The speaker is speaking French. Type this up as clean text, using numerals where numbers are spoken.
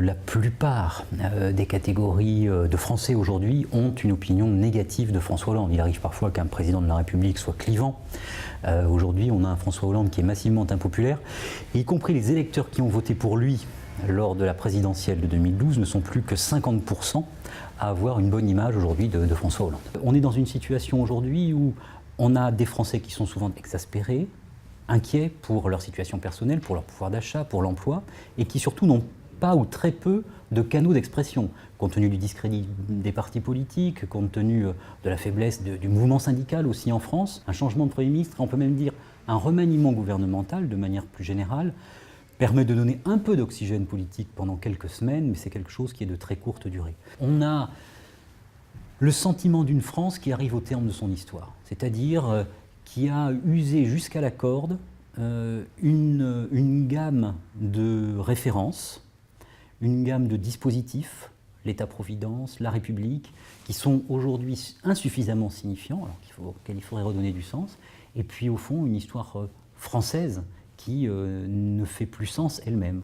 La plupart des catégories de Français aujourd'hui ont une opinion négative de François Hollande. Il arrive parfois qu'un président de la République soit clivant. Aujourd'hui, on a un François Hollande qui est massivement impopulaire, y compris les électeurs qui ont voté pour lui lors de la présidentielle de 2012 ne sont plus que 50% à avoir une bonne image aujourd'hui de François Hollande. On est dans une situation aujourd'hui où on a des Français qui sont souvent exaspérés, inquiets pour leur situation personnelle, pour leur pouvoir d'achat, pour l'emploi, et qui surtout n'ont pas ou très peu de canaux d'expression, compte tenu du discrédit des partis politiques, compte tenu de la faiblesse du mouvement syndical aussi en France. Un changement de Premier ministre, on peut même dire un remaniement gouvernemental de manière plus générale, permet de donner un peu d'oxygène politique pendant quelques semaines, mais c'est quelque chose qui est de très courte durée. On a le sentiment d'une France qui arrive au terme de son histoire, c'est-à-dire qui a usé jusqu'à la corde une gamme de références, une gamme de dispositifs, l'État-providence, la République, qui sont aujourd'hui insuffisamment signifiants, alors auxquels il faudrait redonner du sens, et puis au fond une histoire française qui ne fait plus sens elle-même.